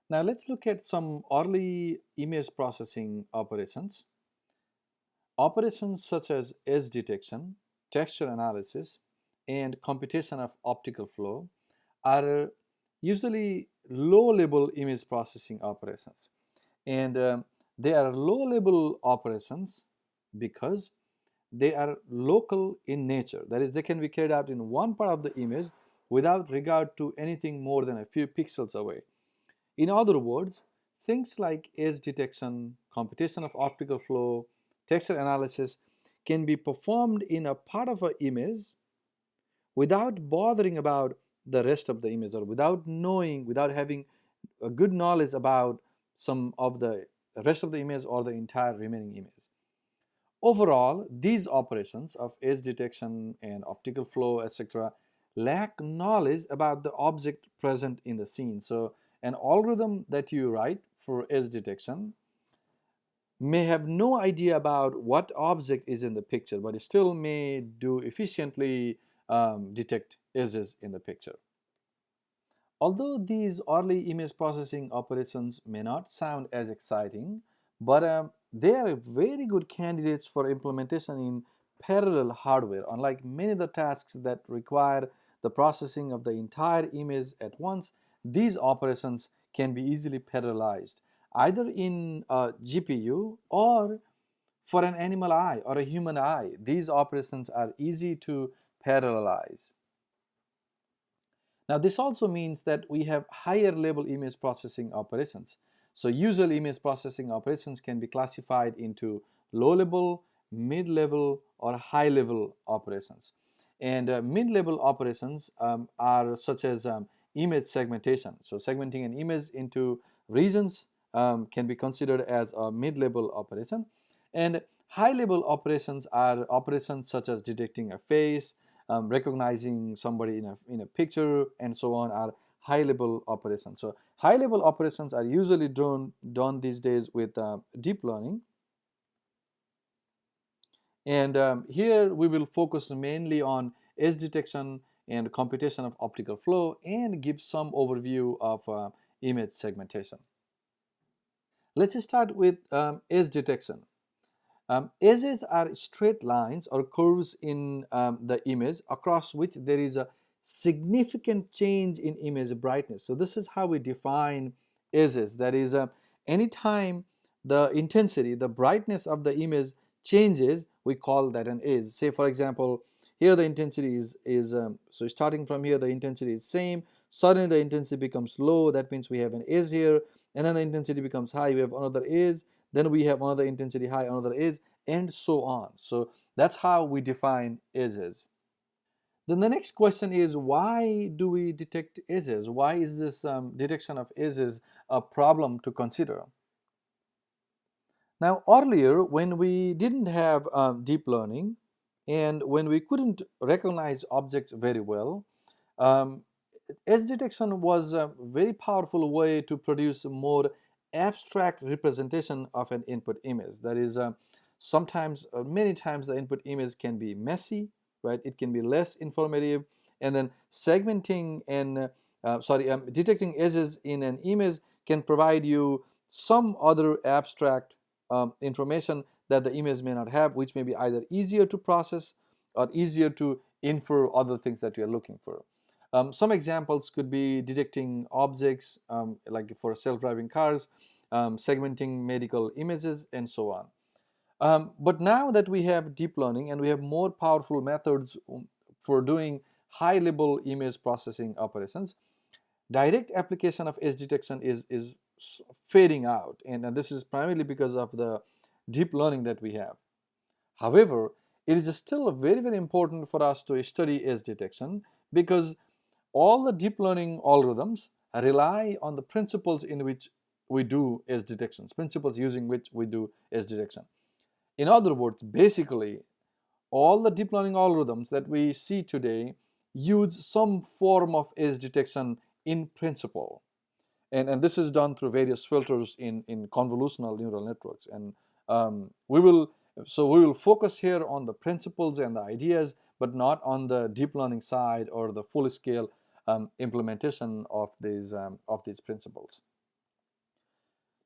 Now let's look at some early image processing operations. Operations such as edge detection, texture analysis, and computation of optical flow are usually low-level image processing operations. And they are low-level operations because they are local in nature. That is, they can be carried out in one part of the image without regard to anything more than a few pixels away. In other words, things like edge detection, computation of optical flow, texture analysis can be performed in a part of an image without bothering about the rest of the image, or without knowing, without having a good knowledge about some of the rest of the image or the entire remaining image. Overall, these operations of edge detection and optical flow, etc., lack knowledge about the object present in the scene. So an algorithm that you write for edge detection may have no idea about what object is in the picture, but it still may do efficiently detect edges in the picture. Although these early image processing operations may not sound as exciting, but they are very good candidates for implementation in parallel hardware. Unlike many of the tasks that require the processing of the entire image at once, these operations can be easily parallelized, either in a GPU or for an animal eye or a human eye. These operations are easy to parallelize. Now this also means that we have higher level image processing operations. So usual image processing operations can be classified into low level, mid level, or high level operations. And mid-level operations are such as image segmentation. So segmenting an image into regions can be considered as a mid-level operation. And high-level operations are operations such as detecting a face, recognizing somebody in a picture, and so on, are high-level operations. So high-level operations are usually done these days with deep learning. And here we will focus mainly on edge detection and computation of optical flow, and give some overview of image segmentation. Let's start with edge detection. Edges are straight lines or curves in the image across which there is a significant change in image brightness. So this is how we define edges. That is, anytime the intensity, the brightness of the image changes, we call that an edge. Say for example, here the intensity is so starting from here the intensity is same, suddenly the intensity becomes low, that means we have an edge here, and then the intensity becomes high, we have another edge, then we have another intensity high, another edge, and so on. So that's how we define edges. Then the next question is, why do we detect edges? Why is this detection of edges a problem to consider? Now earlier, when we didn't have deep learning and when we couldn't recognize objects very well, um, edge detection was a very powerful way to produce a more abstract representation of an input image. That is, sometimes, many times, the input image can be messy, right? It can be less informative, and then segmenting and detecting edges in an image can provide you some other abstract information that the image may not have, which may be either easier to process or easier to infer other things that you are looking for. Some examples could be detecting objects, like for self-driving cars, segmenting medical images, and so on. But now that we have deep learning and we have more powerful methods for doing high-level image processing operations, direct application of edge detection is fading out, and this is primarily because of the deep learning that we have. However, it is still very, very important for us to study edge detection, because all the deep learning algorithms rely on the principles in which we do edge detections, principles using which we do edge detection. In other words, basically, all the deep learning algorithms that we see today use some form of edge detection in principle. And this is done through various filters in convolutional neural networks. And we will focus here on the principles and the ideas, but not on the deep learning side or the full scale implementation of these principles.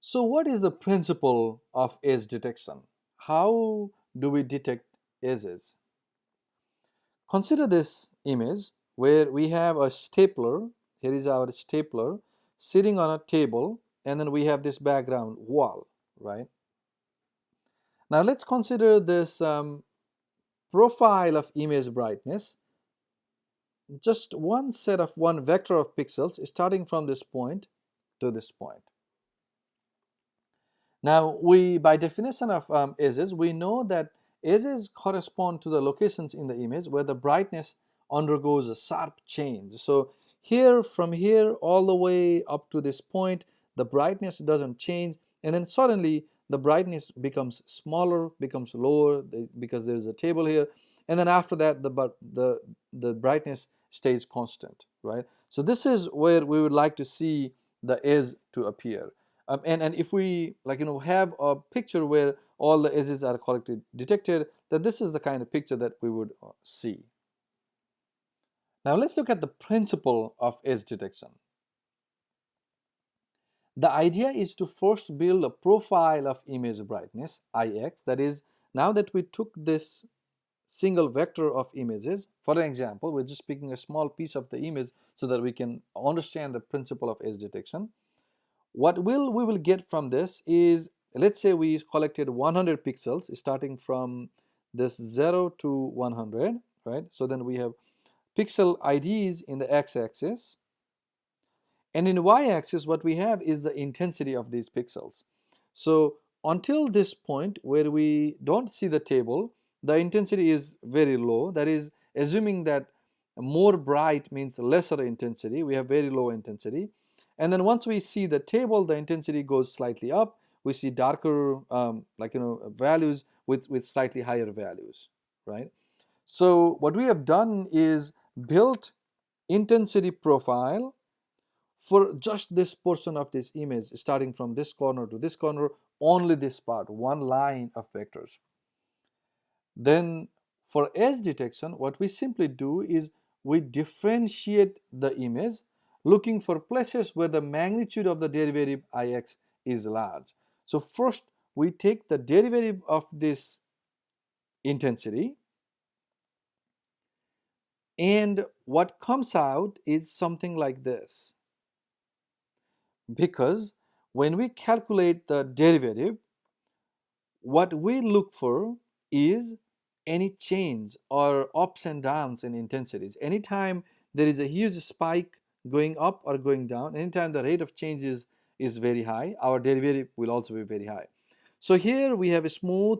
So what is the principle of edge detection? How do we detect edges? Consider this image where we have a stapler. Here is our stapler sitting on a table, and then we have this background wall, right? Now let's consider this profile of image brightness. Just one vector of pixels starting from this point to this point. Now, by definition of edges, we know that edges correspond to the locations in the image where the brightness undergoes a sharp change. So here, from here all the way up to this point, the brightness doesn't change, and then suddenly the brightness becomes smaller, becomes lower because there's a table here, and then after that the brightness stays constant, right? So this is where we would like to see the edge to appear. And if we have a picture where all the edges are correctly detected, then this is the kind of picture that we would see. Now let's look at the principle of edge detection. The idea is to first build a profile of image brightness, Ix, that is, now that we took this single vector of images, for example, we're just picking a small piece of the image so that we can understand the principle of edge detection. What we will get from this is, let's say we collected 100 pixels starting from this 0 to 100, right? So then we have pixel IDs in the x-axis, and in y-axis what we have is the intensity of these pixels. So until this point where we don't see the table, the intensity is very low. That is, assuming that more bright means lesser intensity, we have very low intensity. And then once we see the table, the intensity goes slightly up. We see darker values with slightly higher values, right? So what we have done is built intensity profile for just this portion of this image, starting from this corner to this corner, only this part, one line of vectors. Then for edge detection, what we simply do is we differentiate the image, looking for places where the magnitude of the derivative Ix is large. So first we take the derivative of this intensity, and what comes out is something like this. Because when we calculate the derivative, what we look for is any change or ups and downs in intensities. Anytime there is a huge spike going up or going down, anytime the rate of change is very high, our derivative will also be very high. So here we have a smooth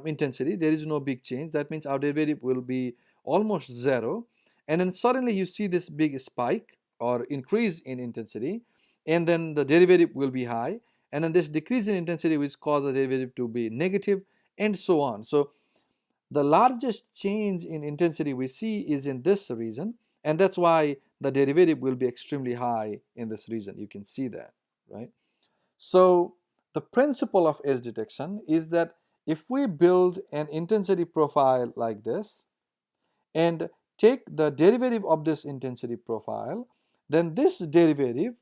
intensity. There is no big change. That means our derivative will be almost zero. And then suddenly you see this big spike or increase in intensity, and then the derivative will be high, and then this decrease in intensity which cause the derivative to be negative, and so on. So the largest change in intensity we see is in this region, and that's why the derivative will be extremely high in this region. You can see that, right? So the principle of edge detection is that if we build an intensity profile like this and take the derivative of this intensity profile, then this derivative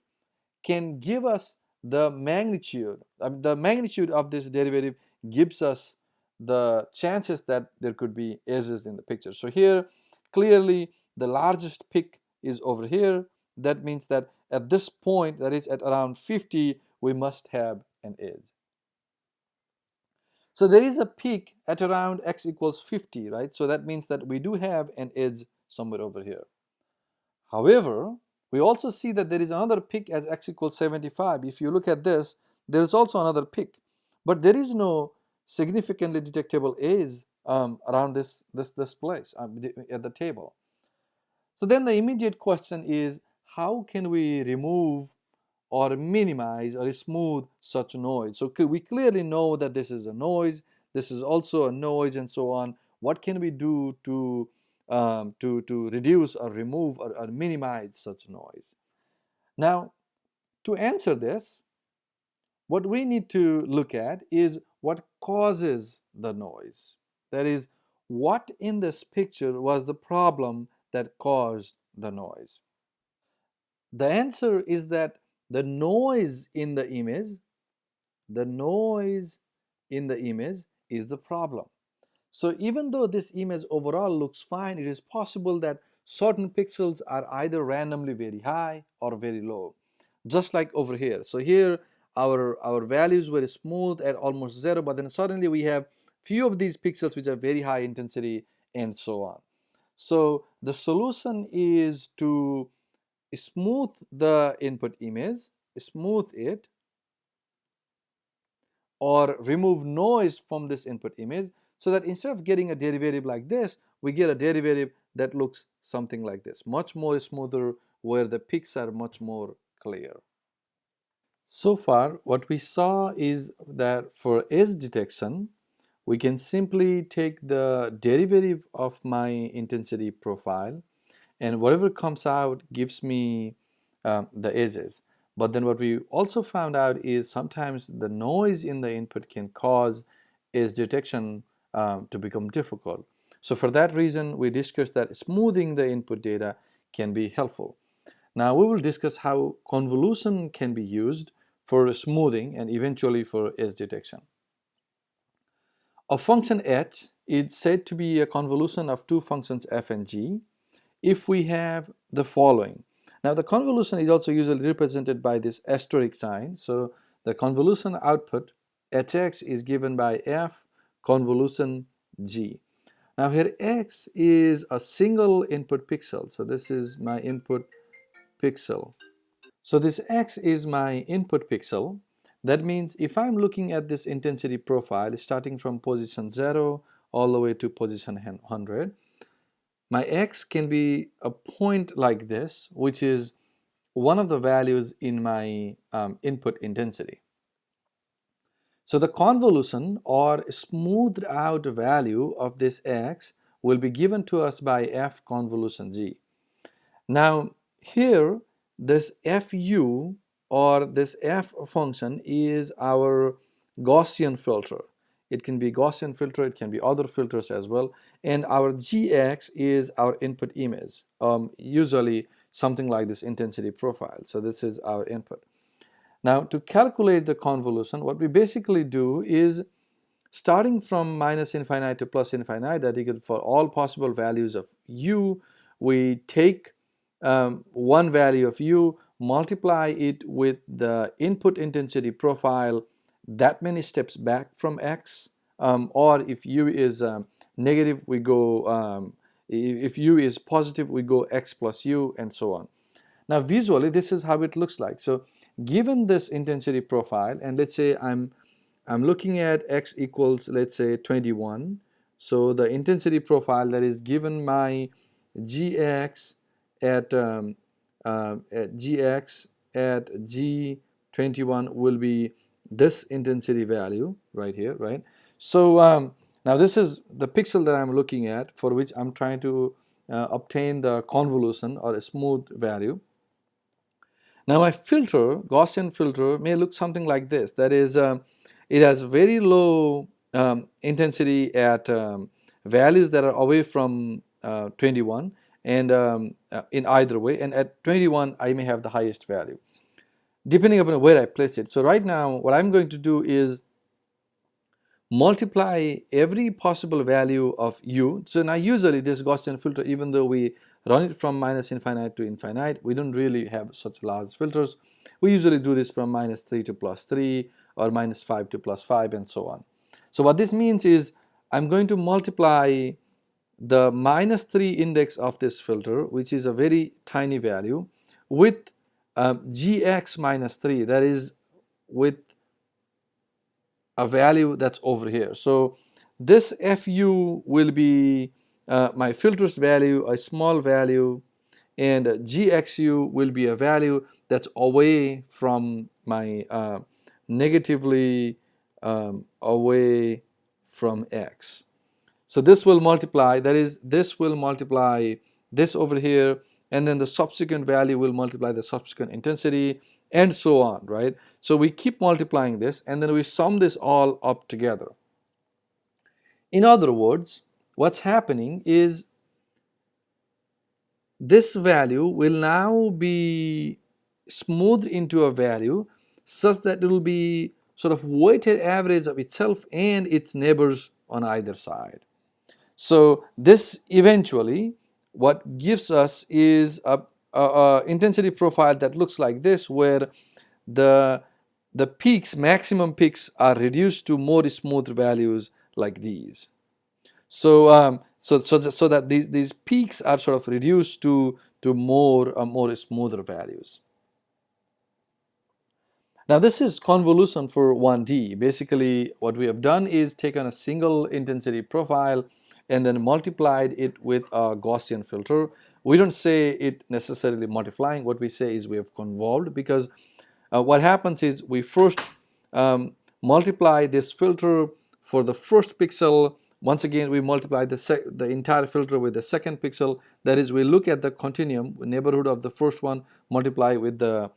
can give us the magnitude. The magnitude of this derivative gives us the chances that there could be edges in the picture. So here, clearly, the largest peak is over here. That means that at this point, that is at around 50, we must have an edge. So there is a peak at around x equals 50, right? So that means that we do have an edge somewhere over here. However, we also see that there is another peak as x equals 75. If you look at this, there is also another peak, but there is no significantly detectable edge around this place at the table. So then the immediate question is, how can we remove or minimize or smooth such noise? So we clearly know that this is a noise, this is also a noise, and so on. What can we do to reduce or remove or minimize such noise? Now, to answer this, what we need to look at is what causes the noise. That is, what in this picture was the problem that caused the noise? The answer is that the noise in the image the noise in the image is the problem. So even though this image overall looks fine, it is possible that certain pixels are either randomly very high or very low, just like over here. So here our values were smooth at almost 0, but then suddenly we have few of these pixels which are very high intensity and so on. So the solution is to smooth the input image, smooth it, or remove noise from this input image, so that instead of getting a derivative like this, we get a derivative that looks something like this, much more smoother, where the peaks are much more clear. So far, what we saw is that for edge detection, we can simply take the derivative of my intensity profile, and whatever comes out gives me the edges. But then what we also found out is sometimes the noise in the input can cause edge detection to become difficult. So for that reason, we discussed that smoothing the input data can be helpful. Now we will discuss how convolution can be used for smoothing and eventually for edge detection. A function h is said to be a convolution of two functions f and g if we have the following. Now the convolution is also usually represented by this asterisk sign. So the convolution output hx is given by f convolution g. Now here x is a single input pixel. So this is my input pixel. So this x is my input pixel. That means if I'm looking at this intensity profile starting from position 0 all the way to position 100, my x can be a point like this, which is one of the values in my input intensity. So the convolution or smoothed out value of this x will be given to us by f convolution g. Now here this fu or this f function is our Gaussian filter. It can be Gaussian filter, it can be other filters as well, and our gx is our input image, usually something like this intensity profile. So this is our input. Now to calculate the convolution, what we basically do is starting from minus infinite to plus infinite, that equal for all possible values of u, we take one value of u, multiply it with the input intensity profile that many steps back from x, or if u is negative, we go, if u is positive, we go x plus u, and so on. Now visually, this is how it looks like. So given this intensity profile, and let's say I'm looking at x equals, let's say 21. So the intensity profile that is given my gx at gx at g21 will be this intensity value right here, right? So now this is the pixel that I'm looking at, for which I'm trying to obtain the convolution or a smooth value. Now my filter, Gaussian filter, may look something like this. That is, it has very low intensity at values that are away from 21, and in either way, and at 21 I may have the highest value, depending upon where I place it. So right now what I'm going to do is multiply every possible value of u. So now usually this Gaussian filter, even though we run it from minus infinite to infinite, we don't really have such large filters. We usually do this from minus 3 to plus 3 or minus 5 to plus 5 and so on. So what this means is I'm going to multiply the minus 3 index of this filter, which is a very tiny value, with gx minus 3, that is with a value that's over here. So this fu will be my filter's value, a small value, and gxu will be a value that's away from my negatively away from x. So this will multiply, that is, this will multiply this over here, and then the subsequent value will multiply the subsequent intensity, and so on, right? So we keep multiplying this, and then we sum this all up together. In other words, what's happening is this value will now be smoothed into a value such that it will be sort of weighted average of itself and its neighbors on either side. So this eventually what gives us is a intensity profile that looks like this, where the peaks, maximum peaks, are reduced to more smooth values like these. So so that these peaks are sort of reduced to more smoother values. Now this is convolution for 1D. Basically what we have done is taken a single intensity profile and then multiplied it with a Gaussian filter. We don't say it necessarily multiplying. What we say is we have convolved, because what happens is we first multiply this filter for the first pixel. Once again, we multiply the entire filter with the second pixel. That is, we look at the continuum neighborhood of the first one, multiply with the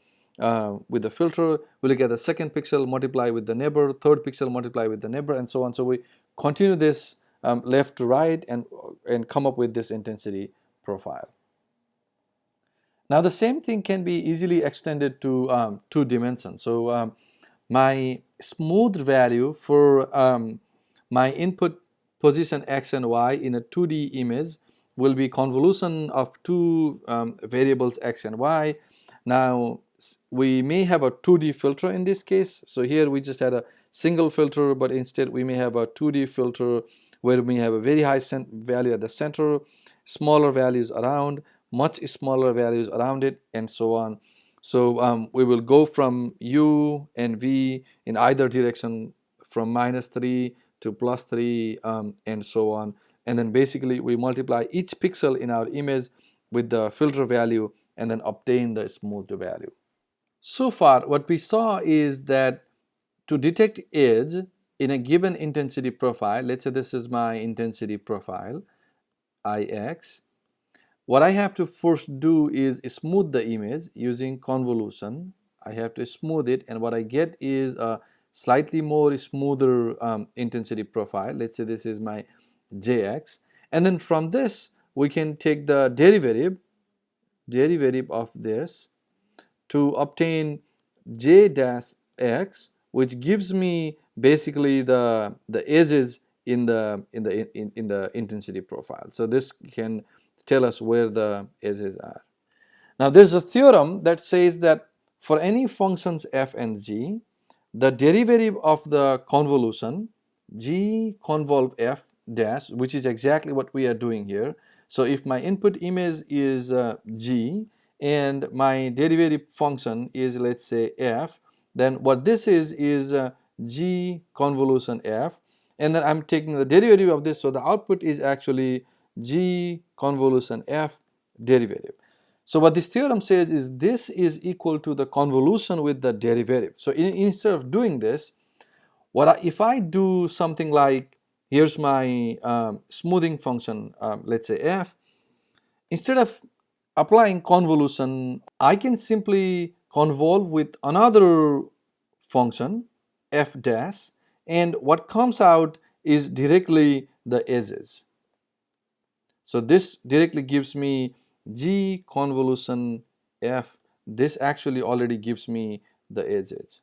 filter. We look at the second pixel, multiply with the neighbor, third pixel, multiply with the neighbor, and so on. So we continue this left to right and come up with this intensity profile. Now the same thing can be easily extended to 2 dimensions. So my smooth value for my input position x and y in a 2D image will be convolution of 2 variables x and y. Now we may have a 2D filter in this case. So here we just had a single filter, but instead we may have a 2D filter where we have a very high value at the center, smaller values around, much smaller values around it, and so on. So we will go from u and v in either direction, from -3 to +3, and so on. And then basically we multiply each pixel in our image with the filter value and then obtain the smooth value. So far what we saw is that to detect edge in a given intensity profile, let's say this is my intensity profile Ix, what I have to first do is smooth the image using convolution. I have to smooth it, and what I get is a slightly more smoother intensity profile. Let's say this is my Jx, and then from this we can take the derivative of this to obtain J dash x, which gives me basically the edges in the intensity profile. So this can tell us where the edges are. Now there's a theorem that says that for any functions f and g, the derivative of the convolution g convolve f dash, which is exactly what we are doing here. So if my input image is g and my derivative function is, let's say, f, then what this is g convolution f, and then I'm taking the derivative of this, so the output is actually g convolution f derivative. So what this theorem says is this is equal to the convolution with the derivative. So instead of doing this, if I do something like, here's my smoothing function, let's say f, instead of applying convolution, I can simply convolve with another function f dash, and what comes out is directly the edges. So this directly gives me g convolution f. This actually already gives me the edges.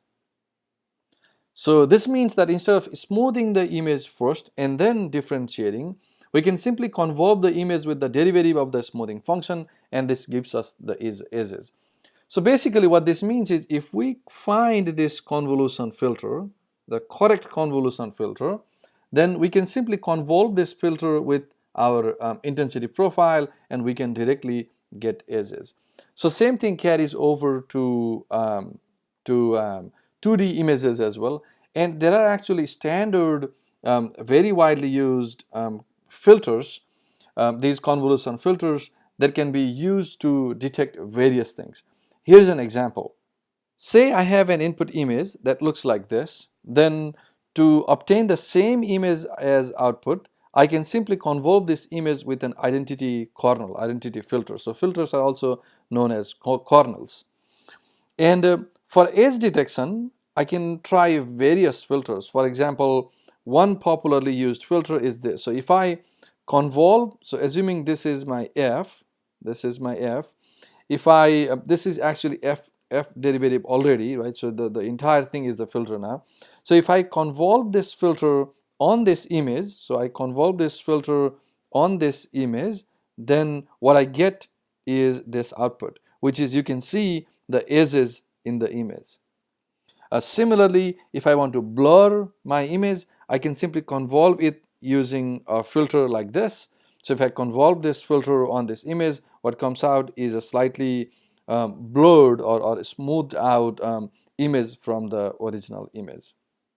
So this means that instead of smoothing the image first and then differentiating, we can simply convolve the image with the derivative of the smoothing function, and this gives us the edges. So basically what this means is if we find this convolution filter, the correct convolution filter, then we can simply convolve this filter with our intensity profile, and we can directly get edges. So same thing carries over to 2D images as well, and there are actually standard very widely used filters, these convolution filters that can be used to detect various things. Here's an example. Say I have an input image that looks like this. Then to obtain the same image as output, I can simply convolve this image with an identity kernel, identity filter. So filters are also known as kernels. And for edge detection, I can try various filters. For example, one popularly used filter is this. So if I convolve, so assuming this is my f, if I this is actually f f derivative already, right? So the entire thing is the filter now. So if I convolve this filter on this image, so I convolve this filter on this image, then what I get is this output, which is, you can see the edges in the image. Similarly, if I want to blur my image, I can simply convolve it using a filter like this. So if I convolve this filter on this image, what comes out is a slightly blurred or smoothed out image from the original image.